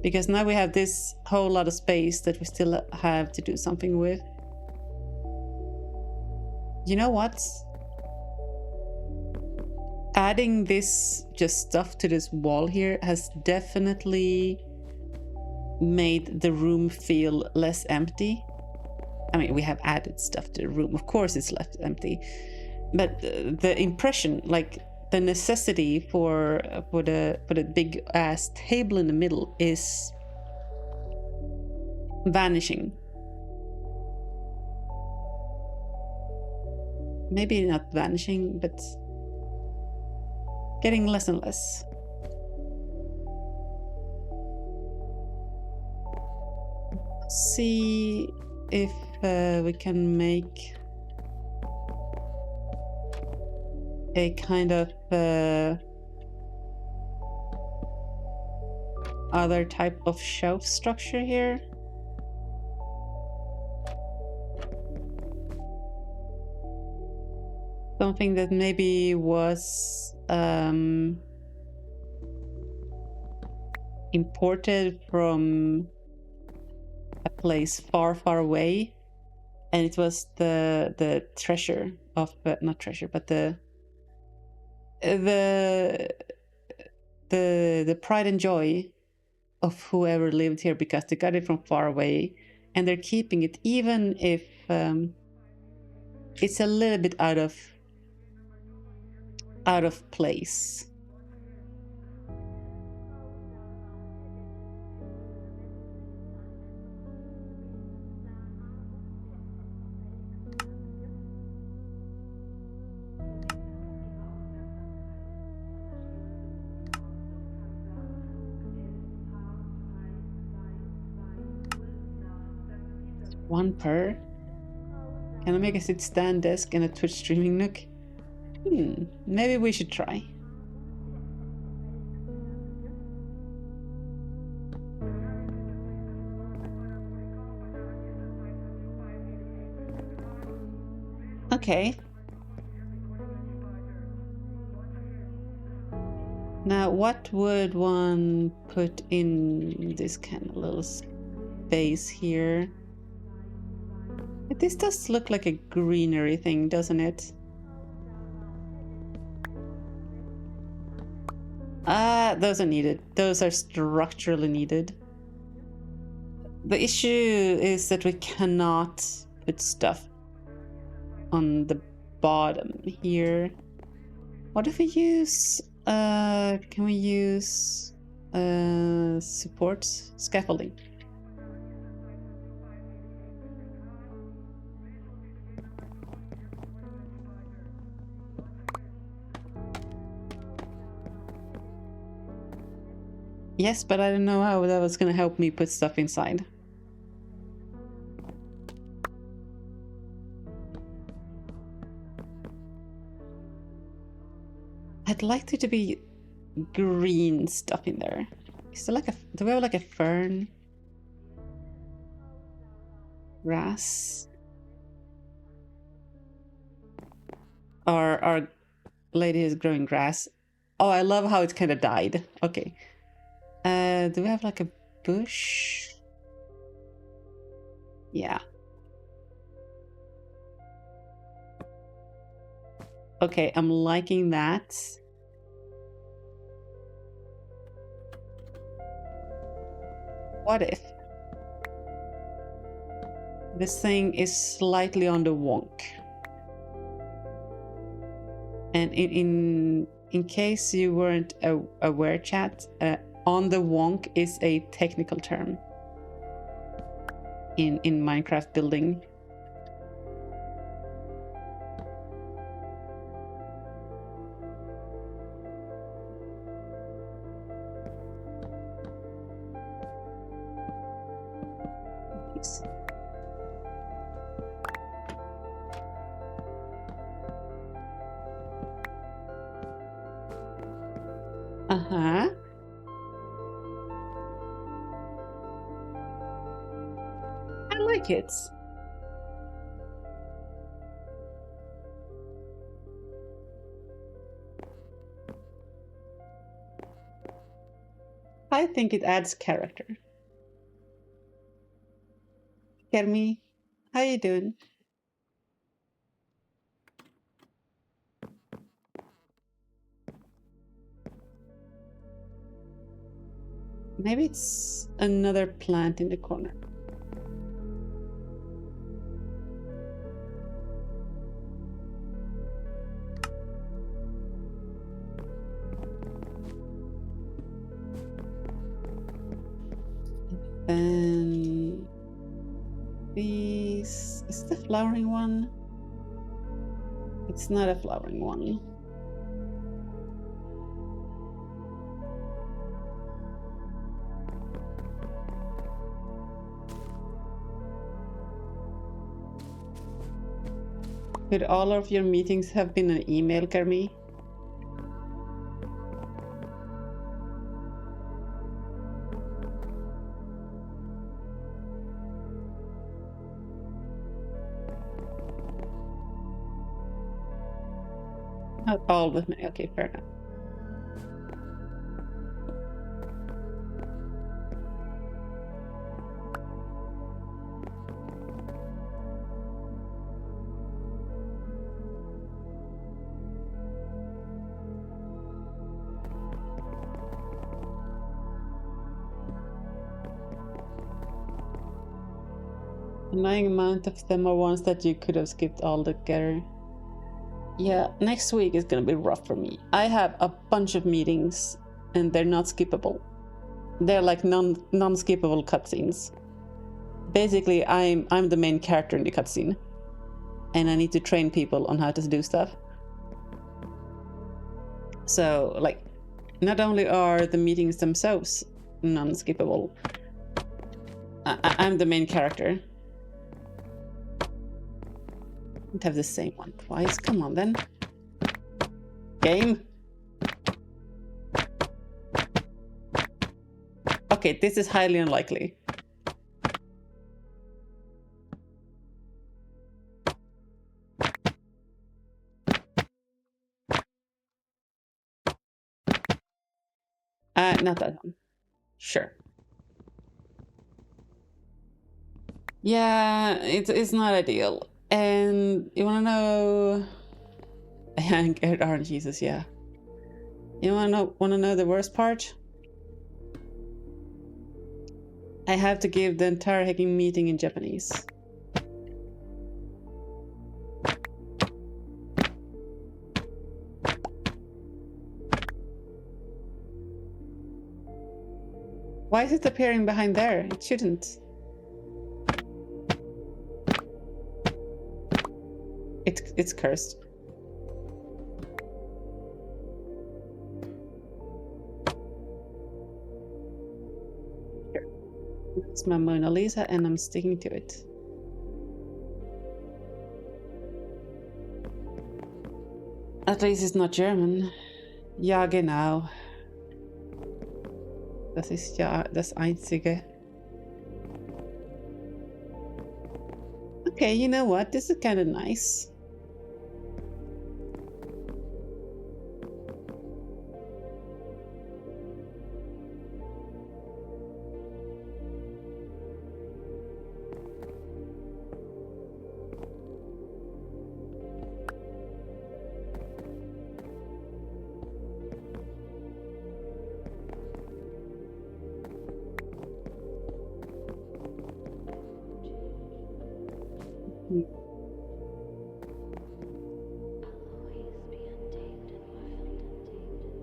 Because now we have this whole lot of space that we still have to do something with. You know what? Adding this just stuff to this wall here has definitely made the room feel less empty. I mean, we have added stuff to the room. Of course it's left empty. But the impression, like the necessity for the big ass table in the middle is vanishing. Maybe not vanishing, but getting less and less. Let's see if we can make a kind of other type of shelf structure here. Something that maybe was imported from a place far, far away, and it was the treasure of not treasure, but the pride and joy of whoever lived here, because they got it from far away and they're keeping it, even if it's a little bit out of place. One per. Can I make a sit-stand desk and a Twitch streaming nook? Maybe we should try. Okay. Now, what would one put in this kind of little space here? This does look like a greenery thing, doesn't it? Those are needed. Those are structurally needed. The issue is that we cannot put stuff on the bottom here. What if we use, can we use support scaffolding? Yes, but I don't know how that was going to help me put stuff inside. I'd like there to be green stuff in there. Is there like a, do we have like a fern? Grass? Our lady is growing grass. Oh, I love how it kind of died. Okay. Do we have like a bush? Yeah. Okay, I'm liking that. What if this thing is slightly on the wonk? And in case you weren't aware, chat, on the wonk is a technical term in Minecraft building. Uh-huh. I like it. I think it adds character. Kermi, how you doing? Maybe it's another plant in the corner. And these is the flowering one. It's not a flowering one. Could all of your meetings have been an email, Kermi? Not all with me. Okay, fair enough. Annoying amount of them are ones that you could have skipped altogether. Yeah, next week is gonna be rough for me. I have a bunch of meetings and they're not skippable. They're like non-skippable cutscenes. Basically, I'm the main character in the cutscene, and I need to train people on how to do stuff. So, like, not only are the meetings themselves non-skippable, I'm the main character. Don't have the same one twice. Come on, then. Game. Okay, this is highly unlikely. Not that one. Sure. Yeah, it's not ideal. And you wanna know... Jesus, yeah. You wanna know the worst part? I have to give the entire hacking meeting in Japanese. Why is it appearing behind there? It shouldn't. It's cursed. Here. It's my Mona Lisa and I'm sticking to it. At least it's not German. Ja, genau. Das ist ja das Einzige. Okay, you know what? This is kind of nice.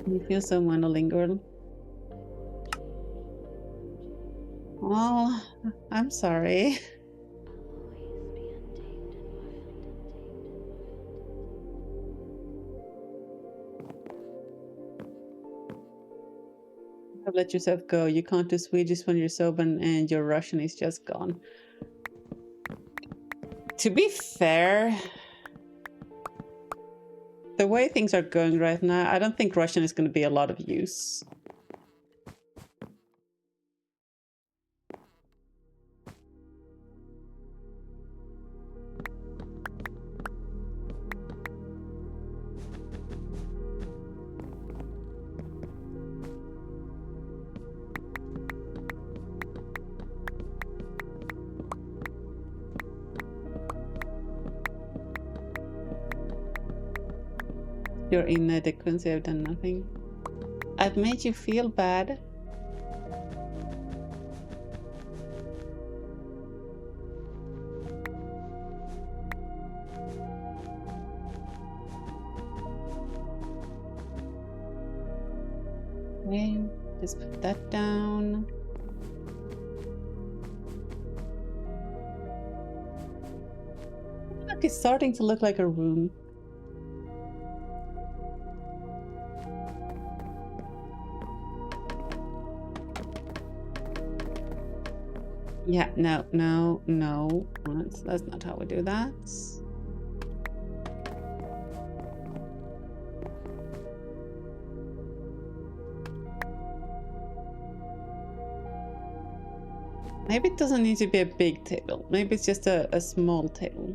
You feel so monolingual. Well, I'm sorry. Let yourself go. You can't do Swedish when you're sober and your Russian is just gone. To be fair, the way things are going right now, I don't think Russian is going to be a lot of use. Your inadequacy, I've done nothing. I've made you feel bad. Okay, just put that down. Look, it's starting to look like a room. Yeah, no, no, no. That's not how we do that. Maybe it doesn't need to be a big table. Maybe it's just a small table.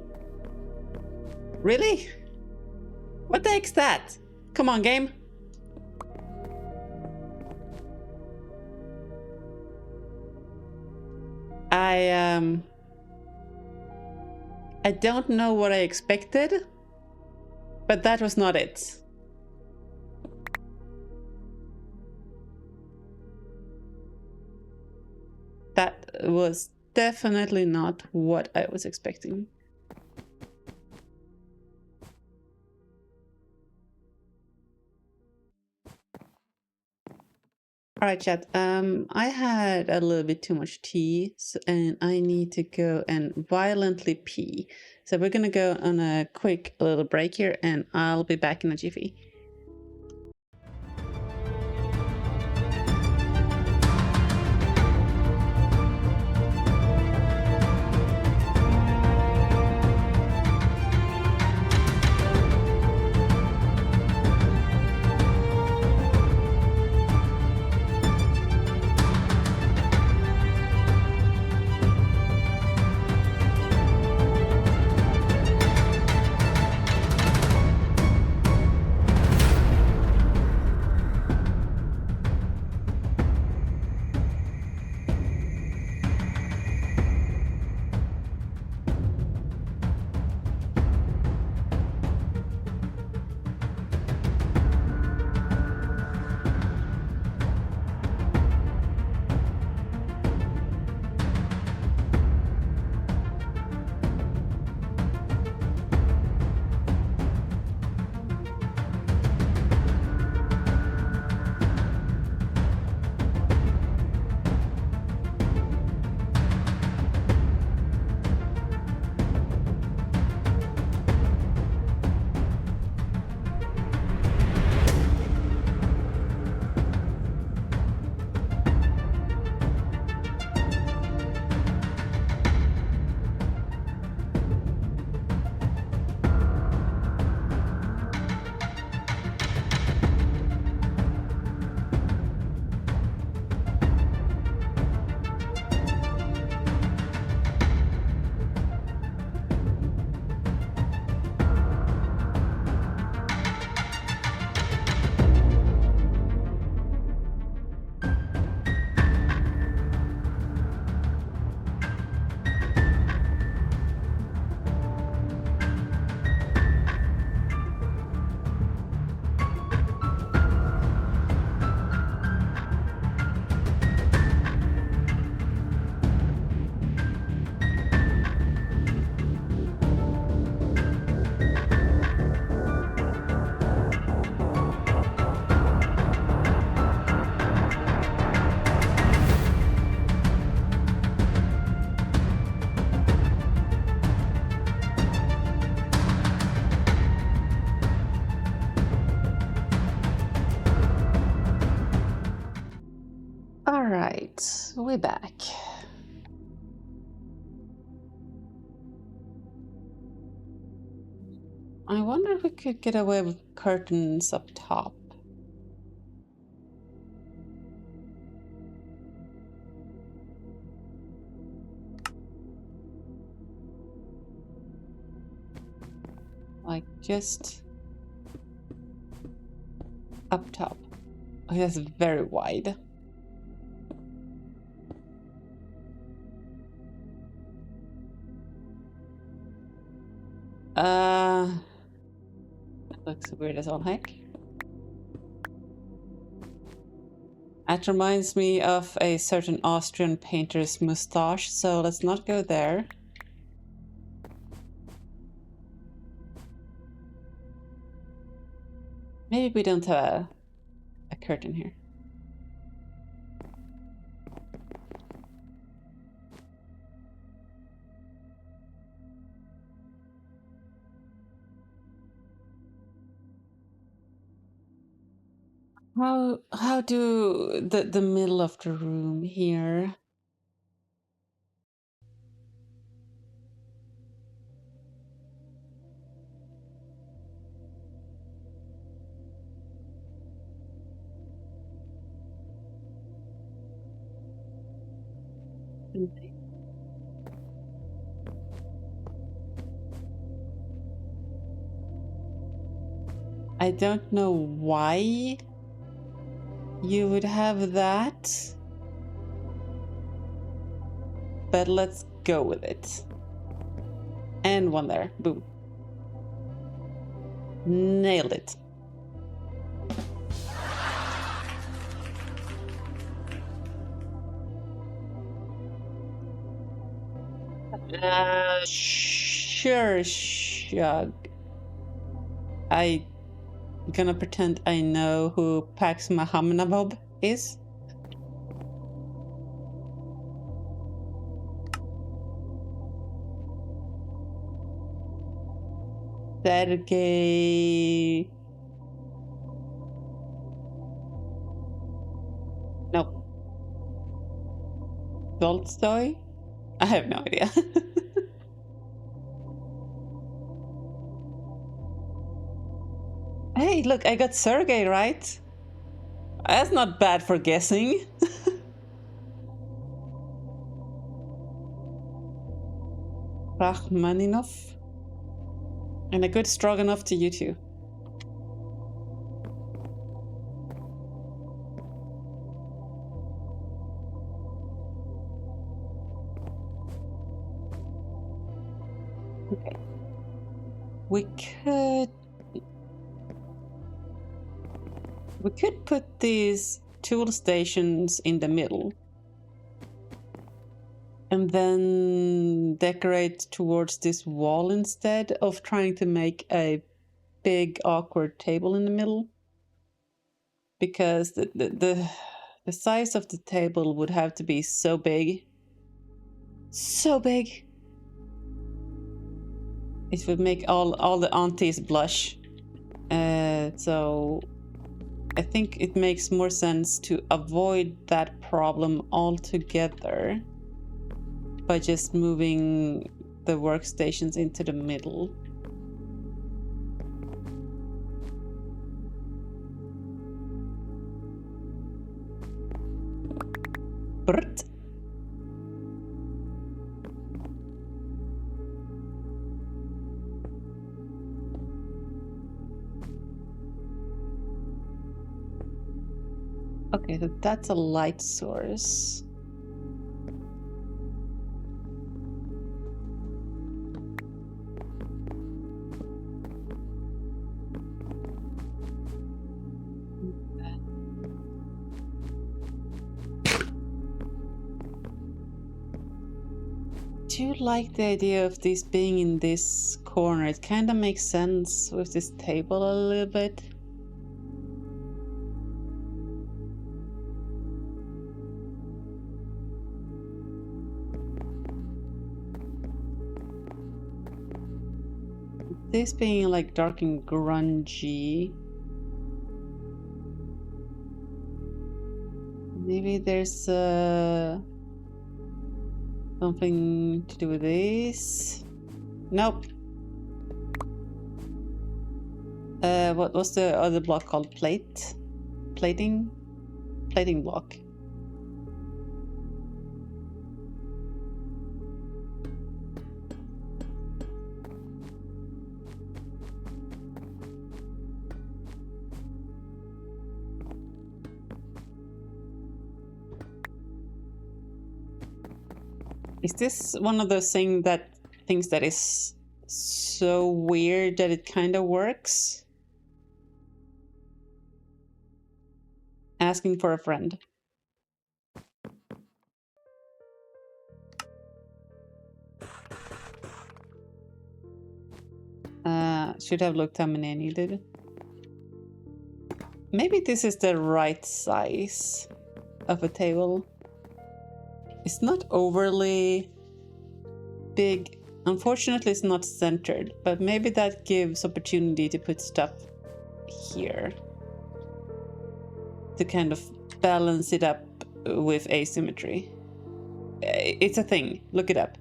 Really? What the heck's that? Come on, game. I don't know what I expected, but that was not it. That was definitely not what I was expecting. All right, chat. I had a little bit too much tea, and I need to go and violently pee. So we're gonna go on a quick little break here, and I'll be back in a jiffy. All right, we're back. I wonder if we could get away with curtains up top. Like just up top. Oh, that's very wide. looks weird as all heck. That reminds me of a certain Austrian painter's moustache, so let's not go there. Maybe we don't have a curtain here. How do the middle of the room here? I don't know why you would have that, but let's go with it. And one there. Boom. Nailed it. Sure, Shug. I gonna pretend I know who Pax Mahamabob is. Sergey. Nope. Tolstoy? I have no idea. Hey, look, I got Sergey right. That's not bad for guessing. Rachmaninov. And a good stroganoff to you too. Okay. We could put these tool stations in the middle. And then decorate towards this wall instead of trying to make a big awkward table in the middle. Because the size of the table would have to be so big. So big. It would make all the aunties blush. So I think it makes more sense to avoid that problem altogether by just moving the workstations into the middle. Brrt. Okay, so that's a light source. Do you like the idea of this being in this corner? It kind of makes sense with this table a little bit. This being like dark and grungy. Maybe there's something to do with this. Nope. What was the other block called? Plating block. Is this one of those things that is so weird that it kind of works? Asking for a friend. Should have looked how many I needed. Maybe this is the right size of a table. It's not overly big. Unfortunately, it's not centered, but maybe that gives opportunity to put stuff here to kind of balance it up with asymmetry. It's a thing. Look it up.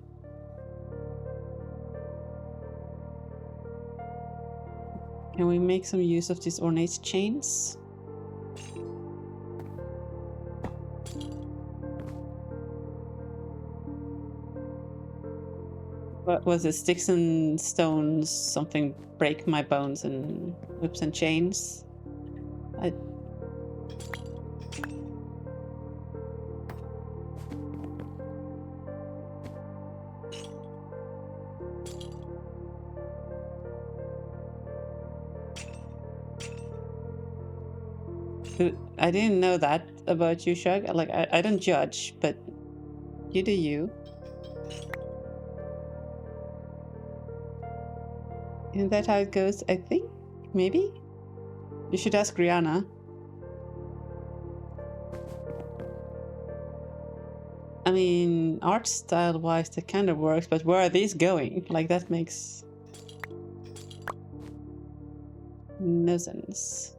Can we make some use of these ornate chains? What was it? Sticks and stones, something break my bones, and whips and chains. I didn't know that about you, Shug. Like, I don't judge, but you do you. Isn't that how it goes? I think? Maybe? You should ask Rihanna. I mean, art style-wise, that kind of works, but where are these going? Like, that makes no sense.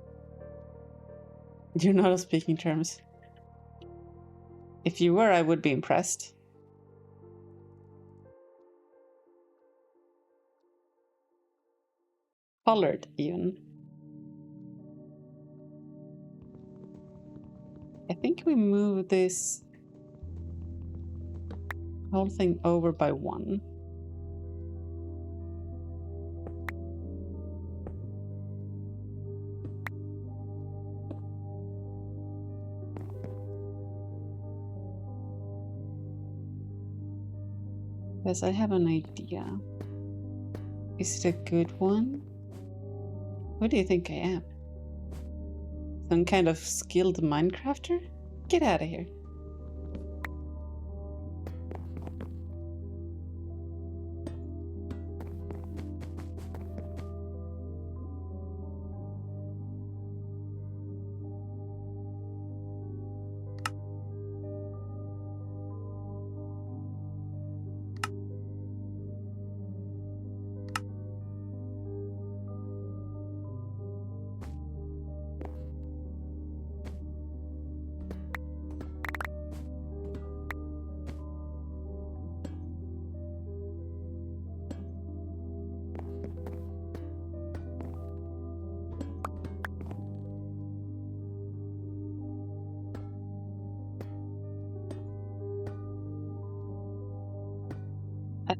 You're not speaking terms. If you were, I would be impressed. Colored, even. I think we move this whole thing over by 1. Yes, I have an idea. Is it a good one? What do you think I am? Some kind of skilled Minecrafter? Get out of here.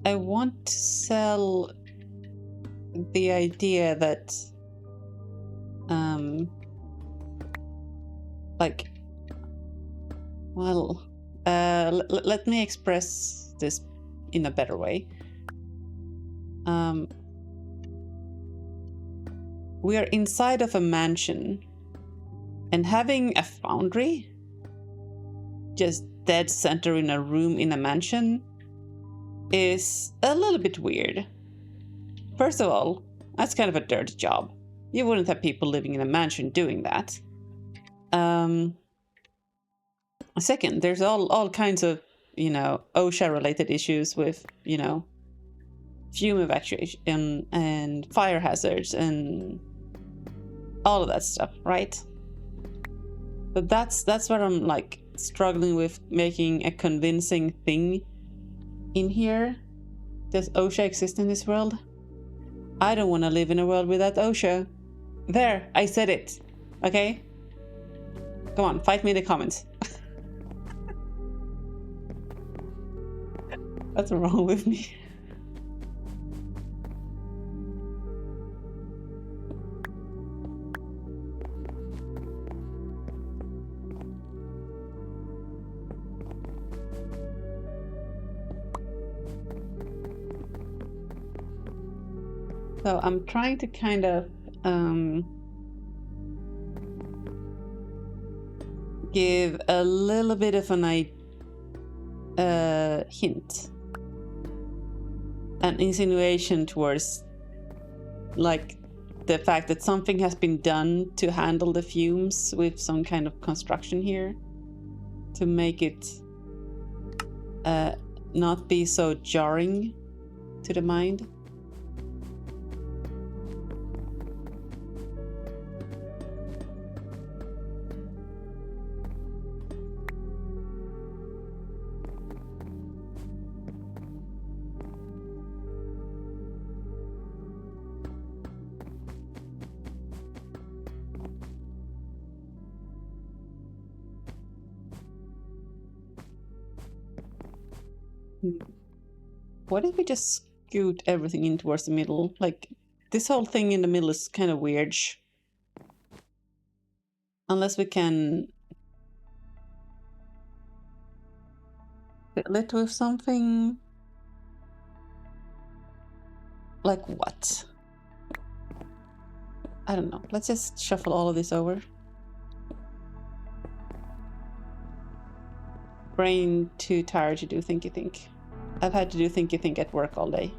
I want to sell the idea that like, well, let me express this in a better way. We are inside of a mansion, and having a foundry just dead center in a room in a mansion is a little bit weird. First of all, that's kind of a dirty job. You wouldn't have people living in a mansion doing that. Second, there's all kinds of, you know, OSHA related issues with, you know, fume evacuation and fire hazards and all of that stuff, right? But that's what I'm like struggling with, making a convincing thing in here. Does OSHA exist in this world? I don't want to live in a world without OSHA. There, I said it. Okay? Come on, fight me in the comments. What's wrong with me? So I'm trying to kind of give a little bit of an hint, an insinuation towards like the fact that something has been done to handle the fumes with some kind of construction here to make it not be so jarring to the mind. What if we just scoot everything in towards the middle? Like, this whole thing in the middle is kind of weird. Unless we can fill it with something. Like what? I don't know. Let's just shuffle all of this over. Brain too tired to do thinky think. I've had to do thinky think at work all day.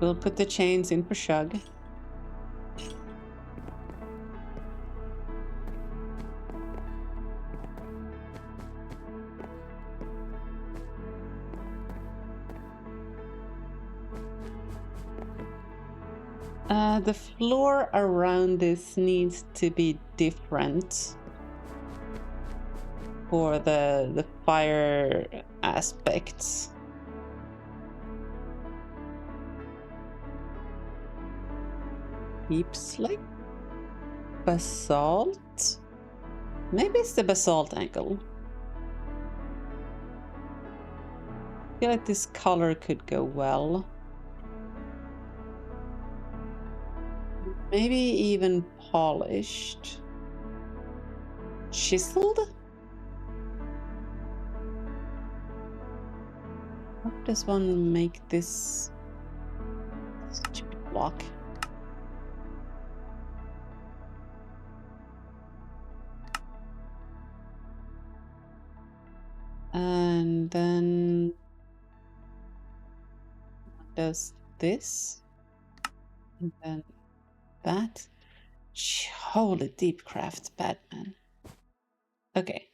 We'll put the chains in for Shug. The floor around this needs to be different for the fire aspects. Keeps like basalt? Maybe it's the basalt angle. I feel like this color could go well. Maybe even polished. Chiseled? How does one make this stupid block? And then does this, and then that. Holy deep craft, Batman. Okay.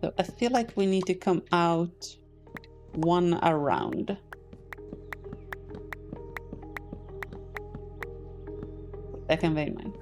So I feel like we need to come out one around. That can be in mind.